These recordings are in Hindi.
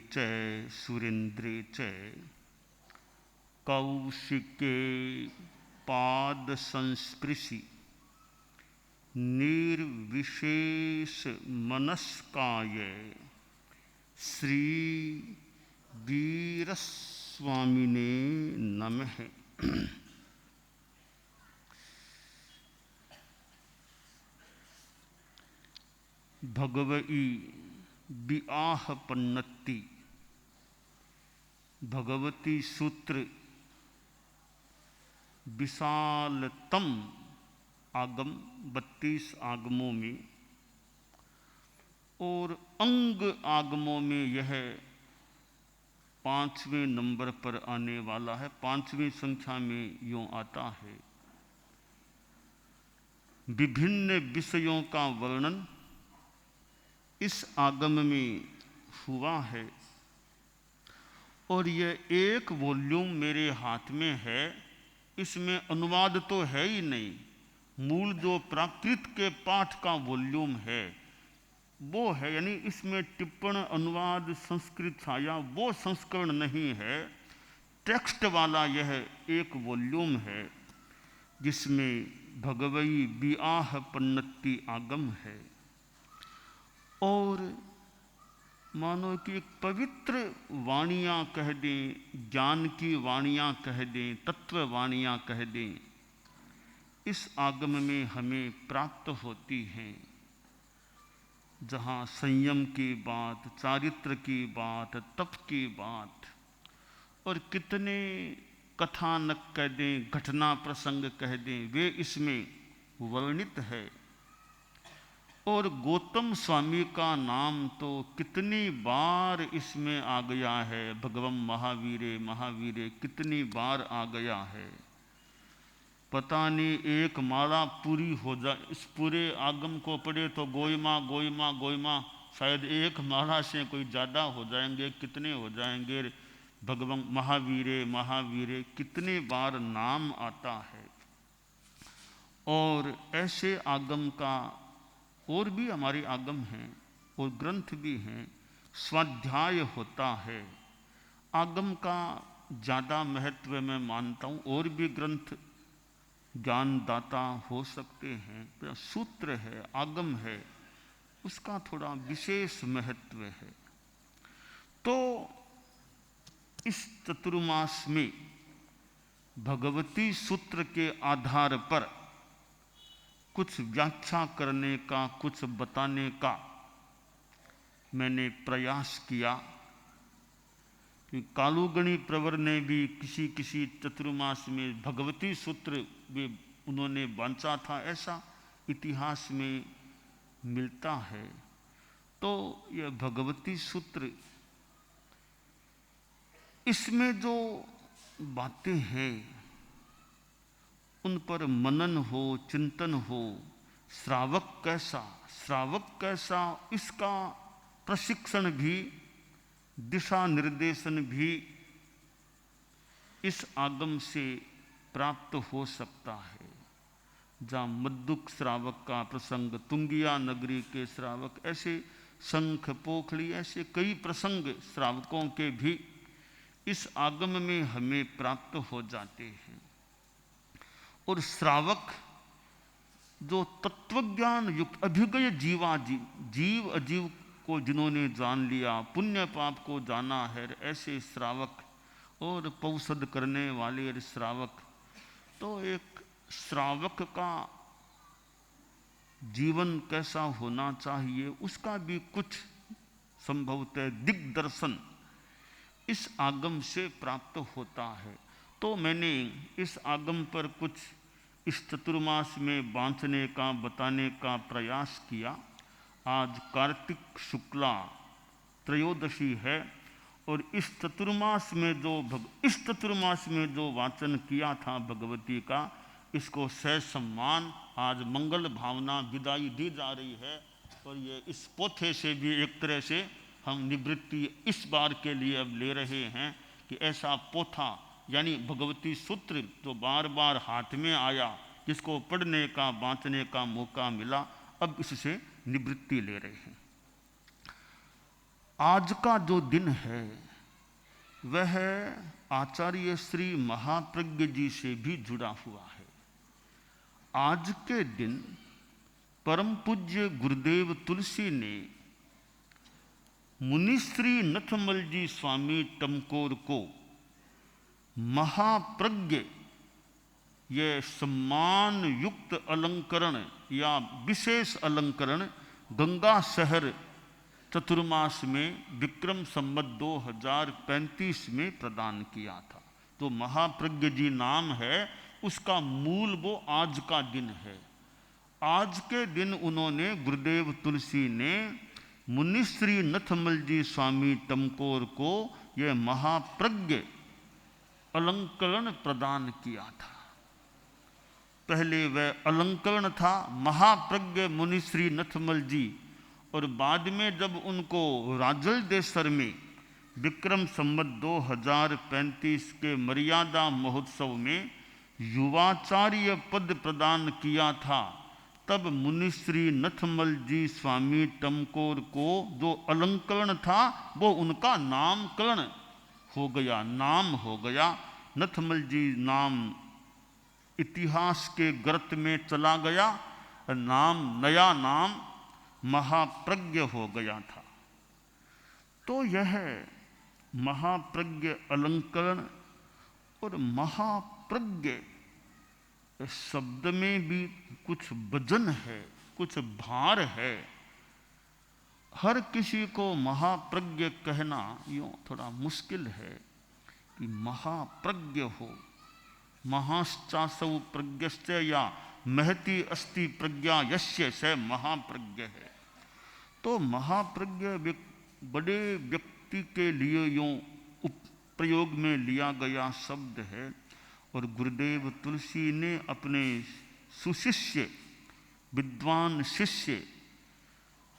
च सुरेन्द्रे च कौशिके पाद संस्पृशि निर्विशेष मनस्काय श्री वीरस्वामिने नमः। भगवई विआह पन्नति भगवती सूत्र विशालतम आगम 32 आगमों में और अंग आगमों में यह 5वें नंबर पर आने वाला है। 5वीं संख्या में यूं आता है, विभिन्न विषयों का वर्णन इस आगम में हुआ है और यह एक वॉल्यूम मेरे हाथ में है। इसमें अनुवाद तो है ही नहीं, मूल जो प्राकृत के पाठ का वॉल्यूम है वो है, यानी इसमें टिप्पण अनुवाद संस्कृत छाया वो संस्करण नहीं है। टेक्स्ट वाला यह एक वॉल्यूम है जिसमें भगवई विआह पन्नति आगम है। और मानो कि एक पवित्र वाणियाँ कह दें, ज्ञान की वाणियाँ कह दें, तत्व वाणियाँ कह दें, इस आगम में हमें प्राप्त होती हैं, जहाँ संयम की बात, चारित्र की बात, तप की बात और कितने कथानक कह दें, घटना प्रसंग कह दें, वे इसमें वर्णित है। और गौतम स्वामी का नाम तो कितनी बार इसमें आ गया है, भगवम महावीरे महावीरे कितनी बार आ गया है। पता नहीं एक माला पूरी हो जाए, इस पूरे आगम को पढ़े तो गोइमा गोइमा गोइमा, शायद एक माला से कोई ज़्यादा हो जाएंगे, कितने हो जाएंगे। भगवं महावीरे महावीरे कितने बार नाम आता है। और ऐसे आगम का और भी हमारे आगम हैं और ग्रंथ भी हैं। स्वाध्याय होता है, आगम का ज़्यादा महत्व मैं मानता हूँ। और भी ग्रंथ ज्ञानदाता हो सकते हैं, सूत्र है, आगम है, उसका थोड़ा विशेष महत्व है। तो इस चतुर्मास में भगवती सूत्र के आधार पर कुछ व्याख्या करने का, कुछ बताने का मैंने प्रयास किया। कालूगणी प्रवर ने भी किसी किसी चतुर्मास में भगवती सूत्र भी उन्होंने बांचा था, ऐसा इतिहास में मिलता है। तो यह भगवती सूत्र, इसमें जो बातें हैं उन पर मनन हो, चिंतन हो, श्रावक कैसा इसका प्रशिक्षण भी, दिशा निर्देशन भी इस आगम से प्राप्त हो सकता है। जहाँ मद्दुक श्रावक का प्रसंग, तुंगिया नगरी के श्रावक, ऐसे शंख पोखली, ऐसे कई प्रसंग श्रावकों के भी इस आगम में हमें प्राप्त हो जाते हैं। और श्रावक जो तत्वज्ञान युक्त अभिज्ञ जीव अजीव को जिन्होंने जान लिया, पुण्य पाप को जाना है, ऐसे श्रावक और पौषध करने वाले श्रावक। तो एक श्रावक का जीवन कैसा होना चाहिए, उसका भी कुछ संभवतः दिग्दर्शन इस आगम से प्राप्त होता है। तो मैंने इस आगम पर कुछ इस चतुर्मास में बांचने का, बताने का प्रयास किया। आज कार्तिक शुक्ला त्रयोदशी है और इस चतुर्मास में जो वाचन किया था भगवती का, इसको ससम्मान आज मंगल भावना विदाई दी जा रही है। और ये इस पोथे से भी एक तरह से हम निवृत्ति इस बार के लिए अब ले रहे हैं कि ऐसा पोथा यानी भगवती सूत्र जो बार बार हाथ में आया, जिसको पढ़ने का, बांचने का मौका मिला, अब इससे निवृत्ति ले रहे हैं। आज का जो दिन है वह आचार्य श्री महाप्रज्ञ जी से भी जुड़ा हुआ है। आज के दिन परम पूज्य गुरुदेव तुलसी ने मुनिश्री नथमल जी स्वामी टमकोर को महाप्रज्ञ यह सम्मान युक्त अलंकरण या विशेष अलंकरण गंगा शहर चतुर्मास में विक्रम संवत 2035 में प्रदान किया था। तो महाप्रज्ञ जी नाम है, उसका मूल वो आज का दिन है। आज के दिन उन्होंने गुरुदेव तुलसी ने मुनिश्री नथमल जी स्वामी टमकोर को यह महाप्रज्ञ अलंकरण प्रदान किया था। पहले वह अलंकरण था महाप्रज्ञ मुनिश्री नथमल जी, और बाद में जब उनको राजल देसर में विक्रम संवत 2035 के मर्यादा महोत्सव में युवाचार्य पद प्रदान किया था, तब मुनिश्री नथमल जी स्वामी टमकोर को जो अलंकरण था वो उनका नामकरण हो गया, नाम हो गया। नथमल जी नाम इतिहास के गर्त में चला गया, नाम नया नाम महाप्रज्ञ हो गया था। तो यह महाप्रज्ञ अलंकरण और महाप्रज्ञ शब्द में भी कुछ वजन है, कुछ भार है। हर किसी को महाप्रज्ञ कहना यूं थोड़ा मुश्किल है कि महाप्रज्ञ हो। महाश्चासौ प्रज्ञश्च या महती अस्ति प्रज्ञा यस्य स महाप्रज्ञ है। तो महाप्रज्ञ बड़े व्यक्ति के लिए यूं प्रयोग में लिया गया शब्द है, और गुरुदेव तुलसी ने अपने सुशिष्य विद्वान शिष्य,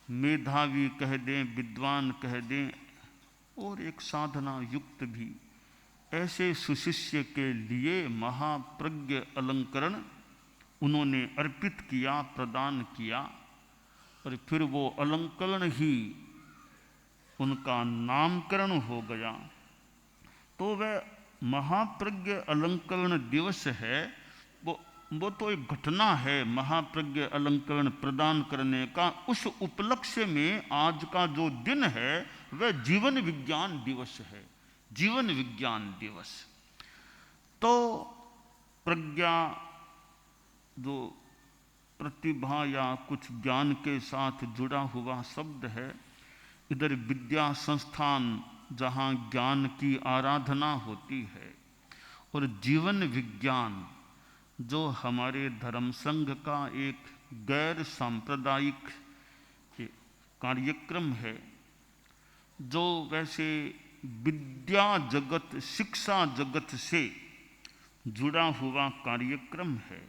मेधावी कह दें, विद्वान कह दें, और एक साधना युक्त भी, ऐसे सुशिष्य के लिए महाप्रज्ञ अलंकरण उन्होंने अर्पित किया, प्रदान किया, और फिर वो अलंकरण ही उनका नामकरण हो गया। तो वह महाप्रज्ञ अलंकरण दिवस है, वो तो एक घटना है महाप्रज्ञ अलंकरण प्रदान करने का। उस उपलक्ष्य में आज का जो दिन है वह जीवन विज्ञान दिवस है, जीवन विज्ञान दिवस। तो प्रज्ञा जो प्रतिभा या कुछ ज्ञान के साथ जुड़ा हुआ शब्द है, इधर विद्या संस्थान जहाँ ज्ञान की आराधना होती है, और जीवन विज्ञान जो हमारे धर्म संघ का एक गैर सांप्रदायिक कार्यक्रम है, जो वैसे विद्या जगत शिक्षा जगत से जुड़ा हुआ कार्यक्रम है,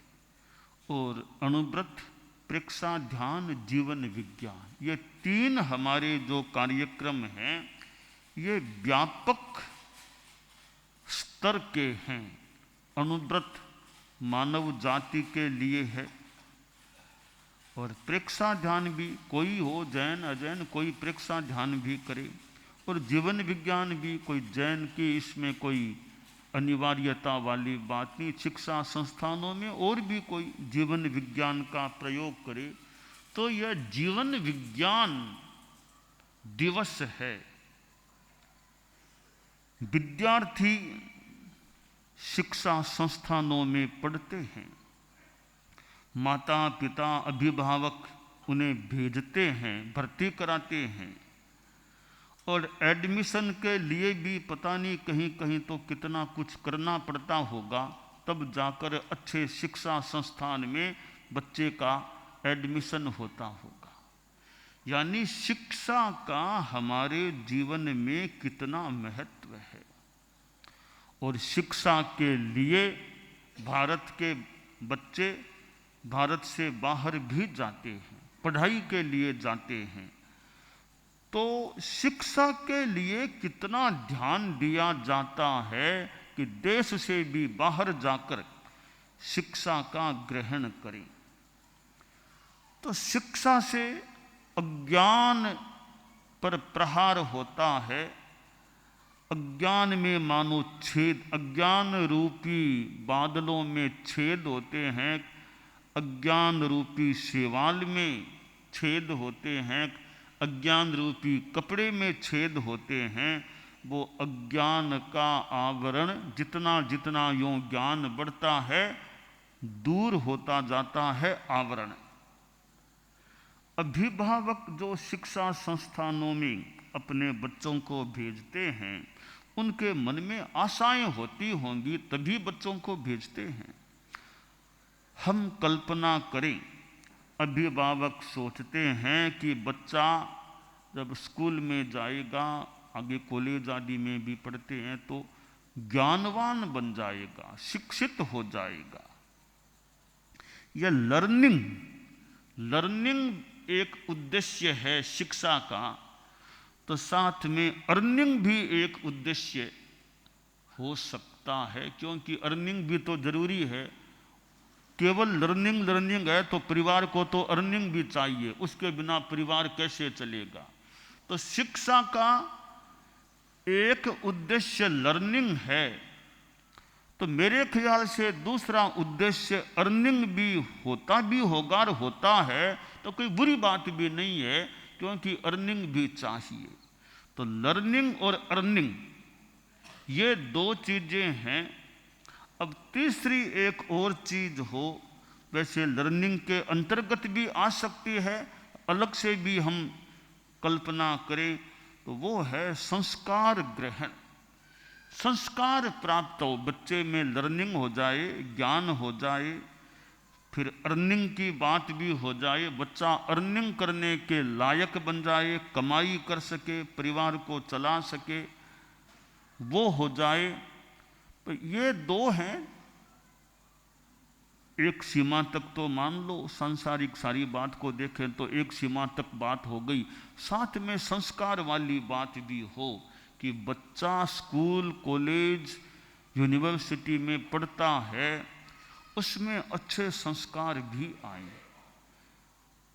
और अणुव्रत प्रेक्षा ध्यान जीवन विज्ञान, ये तीन हमारे जो कार्यक्रम हैं ये व्यापक स्तर के हैं। अणुव्रत मानव जाति के लिए है, और प्रेक्षा ध्यान भी कोई हो, जैन अजैन कोई प्रेक्षा ध्यान भी करे, और जीवन विज्ञान भी कोई जैन की इसमें कोई अनिवार्यता वाली बात नहीं। शिक्षा संस्थानों में और भी कोई जीवन विज्ञान का प्रयोग करे। तो यह जीवन विज्ञान दिवस है। विद्यार्थी शिक्षा संस्थानों में पढ़ते हैं, माता पिता अभिभावक उन्हें भेजते हैं, भर्ती कराते हैं, और एडमिशन के लिए भी पता नहीं कहीं कहीं तो कितना कुछ करना पड़ता होगा, तब जाकर अच्छे शिक्षा संस्थान में बच्चे का एडमिशन होता होगा। यानी शिक्षा का हमारे जीवन में कितना महत्व है। और शिक्षा के लिए भारत के बच्चे भारत से बाहर भी जाते हैं, पढ़ाई के लिए जाते हैं। तो शिक्षा के लिए कितना ध्यान दिया जाता है कि देश से भी बाहर जाकर शिक्षा का ग्रहण करें। तो शिक्षा से अज्ञान पर प्रहार होता है, अज्ञान में मानो छेद, अज्ञान रूपी बादलों में छेद होते हैं, अज्ञान रूपी शेवाल में छेद होते हैं, अज्ञान रूपी कपड़े में छेद होते हैं। वो अज्ञान का आवरण जितना जितना यूं ज्ञान बढ़ता है दूर होता जाता है आवरण। अभिभावक जो शिक्षा संस्थानों में अपने बच्चों को भेजते हैं उनके मन में आशाएं होती होंगी तभी बच्चों को भेजते हैं। हम कल्पना करें, अभिभावक सोचते हैं कि बच्चा जब स्कूल में जाएगा, आगे कॉलेज आदि में भी पढ़ते हैं, तो ज्ञानवान बन जाएगा, शिक्षित हो जाएगा। यह लर्निंग एक उद्देश्य है शिक्षा का, तो साथ में अर्निंग भी एक उद्देश्य हो सकता है, क्योंकि अर्निंग भी तो जरूरी है। केवल लर्निंग है तो परिवार को तो अर्निंग भी चाहिए, उसके बिना परिवार कैसे चलेगा। तो शिक्षा का एक उद्देश्य लर्निंग है, तो मेरे ख्याल से दूसरा उद्देश्य अर्निंग भी होगा और होता है, तो कोई बुरी बात भी नहीं है, क्योंकि अर्निंग भी चाहिए। तो लर्निंग और अर्निंग ये दो चीजें हैं। अब तीसरी एक और चीज हो, वैसे लर्निंग के अंतर्गत भी आ सकती है, अलग से भी हम कल्पना करें तो वो है संस्कार ग्रहण। संस्कार प्राप्त हो, बच्चे में लर्निंग हो जाए, ज्ञान हो जाए, फिर अर्निंग की बात भी हो जाए, बच्चा अर्निंग करने के लायक बन जाए, कमाई कर सके, परिवार को चला सके, वो हो जाए। तो ये दो हैं। एक सीमा तक तो मान लो सांसारिक सारी बात को देखें तो एक सीमा तक बात हो गई, साथ में संस्कार वाली बात भी हो कि बच्चा स्कूल कॉलेज यूनिवर्सिटी में पढ़ता है, उसमें अच्छे संस्कार भी आए।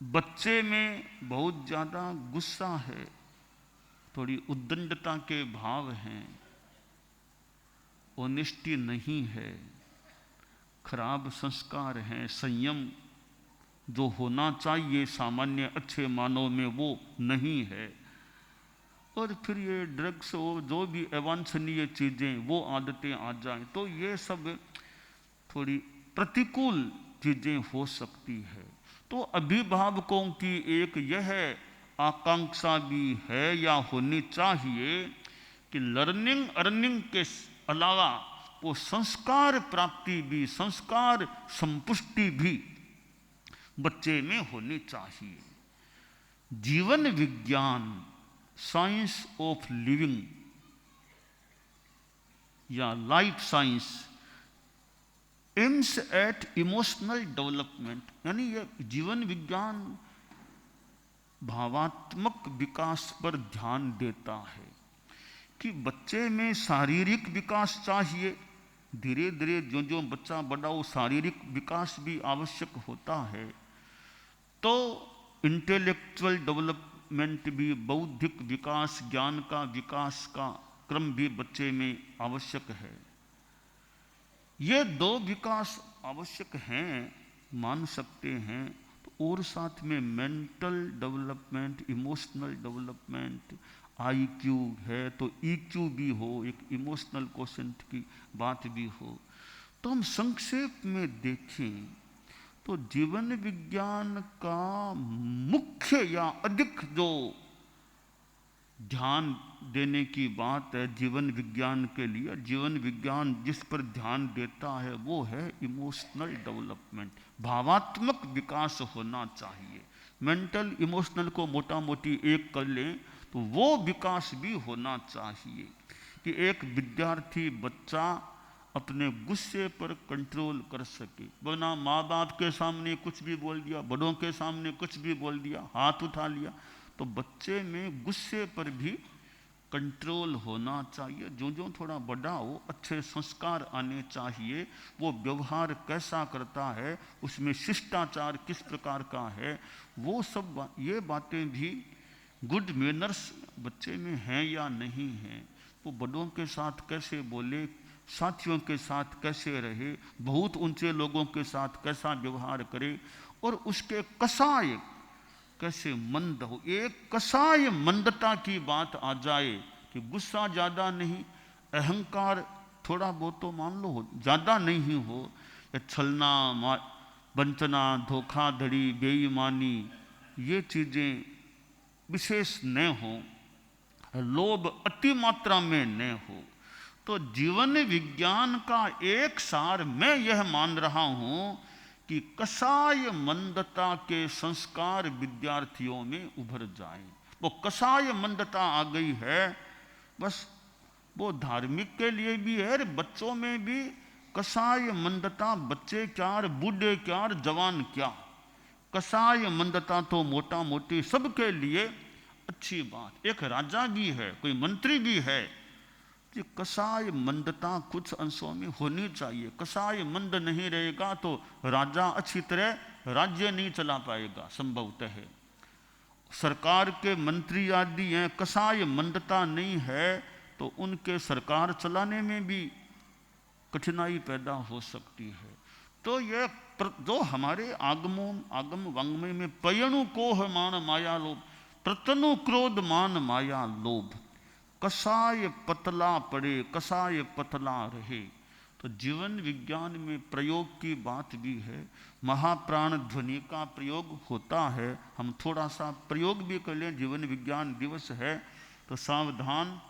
बच्चे में बहुत ज़्यादा गुस्सा है, थोड़ी उद्दंडता के भाव हैं, ऑनेस्टी नहीं है, खराब संस्कार हैं, संयम जो होना चाहिए सामान्य अच्छे मानव में वो नहीं है, और फिर ये ड्रग्स और जो भी अवांछनीय चीज़ें वो आदतें आ जाएं, तो ये सब थोड़ी प्रतिकूल चीज़ें हो सकती है। तो अभिभावकों की एक यह आकांक्षा भी है या होनी चाहिए कि लर्निंग अर्निंग के अलावा वो संस्कार प्राप्ति भी, संस्कार संपुष्टि भी बच्चे में होनी चाहिए। जीवन विज्ञान, साइंस ऑफ लिविंग या life science aims at emotional development, यानी यह जीवन विज्ञान भावात्मक विकास पर ध्यान देता है कि बच्चे में शारीरिक विकास चाहिए, धीरे धीरे जो जो बच्चा बड़ा हो शारीरिक विकास भी आवश्यक होता है, तो इंटेलेक्चुअल डेवलपमेंट भी, बौद्धिक विकास, ज्ञान का विकास का क्रम भी बच्चे में आवश्यक है। ये दो विकास आवश्यक हैं, मान सकते हैं। तो और साथ में mental development, emotional development, IQ है तो EQ भी हो, एक इमोशनल क्वोशेंट की बात भी हो। तो हम संक्षेप में देखें तो जीवन विज्ञान का मुख्य या अधिक जो ध्यान देने की बात है जीवन विज्ञान के लिए, जीवन विज्ञान जिस पर ध्यान देता है वो है इमोशनल डेवलपमेंट, भावात्मक विकास होना चाहिए। मेंटल इमोशनल को मोटा मोटी एक कर लें तो वो विकास भी होना चाहिए कि एक विद्यार्थी बच्चा अपने गुस्से पर कंट्रोल कर सके, वरना माँ बाप के सामने कुछ भी बोल दिया, बड़ों के सामने कुछ भी बोल दिया, हाथ उठा लिया, तो बच्चे में गुस्से पर भी कंट्रोल होना चाहिए। जो जो थोड़ा बड़ा हो अच्छे संस्कार आने चाहिए, वो व्यवहार कैसा करता है, उसमें शिष्टाचार किस प्रकार का है, वो सब ये बातें भी गुड मैनर्स बच्चे में हैं या नहीं हैं, वो बड़ों के साथ कैसे बोले, साथियों के साथ कैसे रहे, बहुत ऊंचे लोगों के साथ कैसा व्यवहार करे, और उसके कसाय कैसे मंद हो। एक कसाय मंदता की बात आ जाए कि गुस्सा ज़्यादा नहीं, अहंकार थोड़ा बहुत तो मान लो हो, ज़्यादा नहीं हो, या छलना वंचना धोखाधड़ी बेईमानी ये चीज़ें विशेष न हो, लोभ अति मात्रा में न हो, तो जीवन विज्ञान का एक सार मैं यह मान रहा हूं कि कसाय मंदता के संस्कार विद्यार्थियों में उभर जाए। वो कसाय मंदता आ गई है, बस वो धार्मिक के लिए भी है, बच्चों में भी कसाय मंदता, बच्चे क्या बूढ़े क्या जवान क्या, कसाय मंदता तो मोटा मोटी सबके लिए अच्छी बात। एक राजा भी है, कोई मंत्री भी है, कि कसाय मंदता कुछ अंशों में होनी चाहिए। कसाय मंद नहीं रहेगा तो राजा अच्छी तरह राज्य नहीं चला पाएगा संभवतः है। सरकार के मंत्री आदि हैं, कसाय मंदता नहीं है तो उनके सरकार चलाने में भी कठिनाई पैदा हो सकती है। तो ये जो हमारे आगम वांग्मय में पयणु कोह मान माया लोभ, प्रतनु क्रोध मान माया लोभ, कसाय पतला पड़े कसाय पतला रहे, तो जीवन विज्ञान में प्रयोग की बात भी है। महाप्राण ध्वनि का प्रयोग होता है, हम थोड़ा सा प्रयोग भी कर लें, जीवन विज्ञान दिवस है तो सावधान।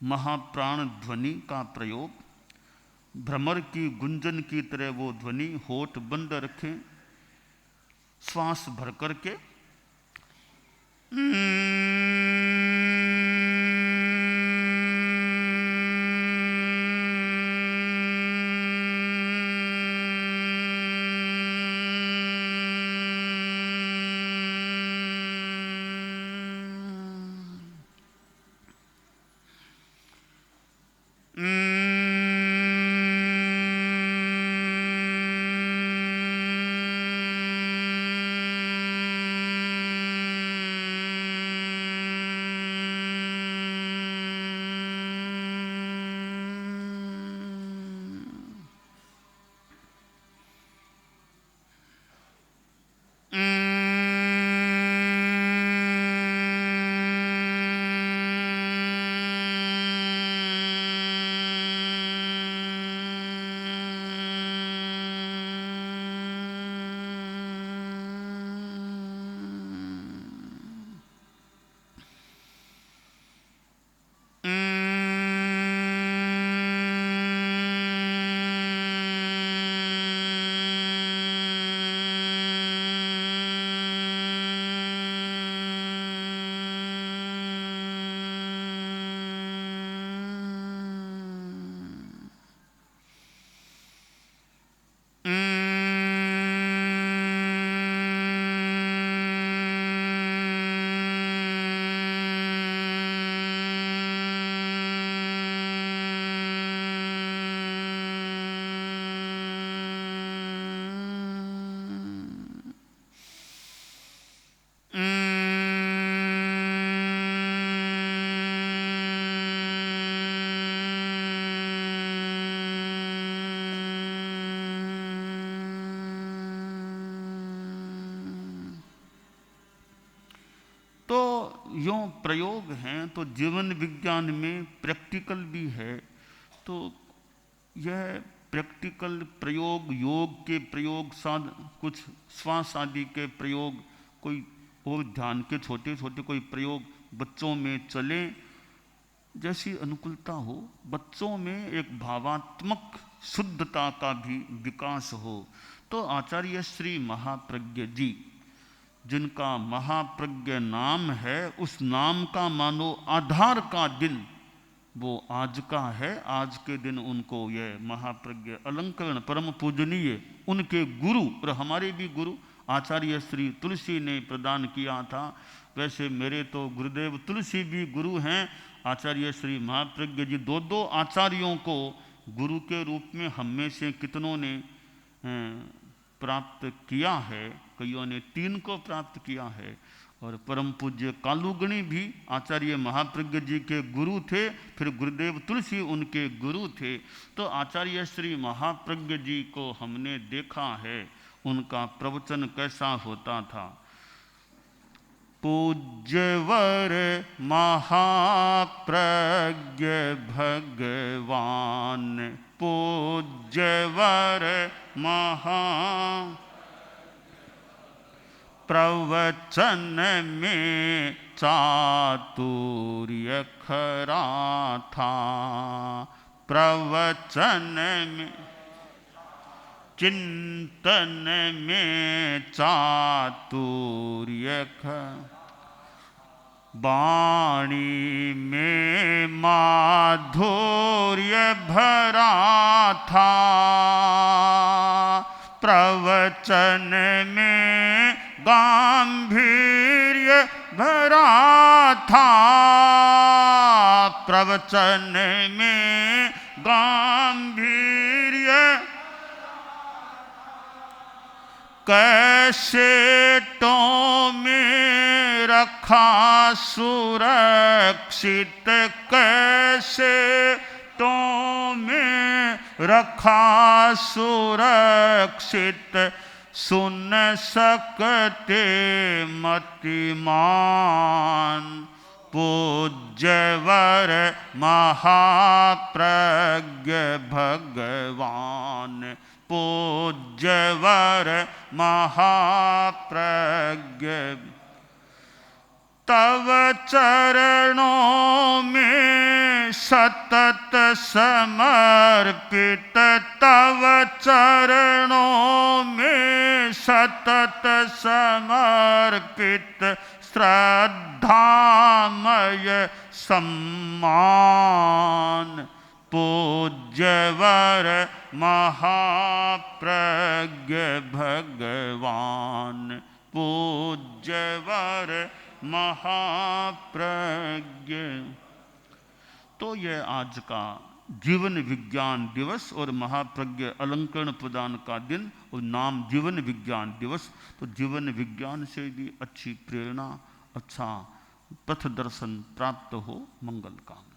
महाप्राण ध्वनि का प्रयोग, भ्रमर की गुंजन की तरह वो ध्वनि, होठ बंद रखें, श्वास भर करके यों प्रयोग हैं। तो जीवन विज्ञान में प्रैक्टिकल भी है, तो यह प्रैक्टिकल प्रयोग, योग के प्रयोग, कुछ श्वास आदि के प्रयोग, कोई और ध्यान के छोटे छोटे कोई प्रयोग बच्चों में चले, जैसी अनुकूलता हो, बच्चों में एक भावात्मक शुद्धता का भी विकास हो। तो आचार्य श्री महाप्रज्ञ जी, जिनका महाप्रज्ञ नाम है, उस नाम का मानो आधार का दिन वो आज का है। आज के दिन उनको यह महाप्रज्ञ अलंकरण परम पूजनीय उनके गुरु और हमारे भी गुरु आचार्य श्री तुलसी ने प्रदान किया था। वैसे मेरे तो गुरुदेव तुलसी भी गुरु हैं। आचार्य श्री महाप्रज्ञ जी दो आचार्यों को गुरु के रूप में हम में से कितनों ने प्राप्त किया है, कईयों ने 3 को प्राप्त किया है। और परम पूज्य कालूगणी भी आचार्य महाप्रज्ञ जी के गुरु थे, फिर गुरुदेव तुलसी उनके गुरु थे। तो आचार्य श्री महाप्रज्ञ जी को हमने देखा है, उनका प्रवचन कैसा होता था। पूज्यवर महाप्रज्ञ भगवान, पूज्यवर महा प्रवचन में चातुर्य खरा था, प्रवचन में चिंतन में चातुर्य वाणी में माधुर्य भरा था, प्रवचन में गांभीर्य भरा था, प्रवचन में गांभीर्य कैसे तो में रखा सुरक्षित, कैसे तो में रखा सुरक्षित, सुन सकते मतिमान। पूज्यवर महाप्रज्ञ भगवान, पूज्यवर महाप्रज्ञ, तव चरणों में सतत समर्पित, तव चरणों में सतत समर्पित, श्रद्धामय सम्मान। पूज्यवर महाप्रज्ञ भगवान, पूज्यवर महाप्रज्ञ। तो यह आज का जीवन विज्ञान दिवस और महाप्रज्ञ अलंकरण प्रदान का दिन और नाम जीवन विज्ञान दिवस। तो जीवन विज्ञान से भी अच्छी प्रेरणा, अच्छा पथ दर्शन प्राप्त हो। मंगल कामना।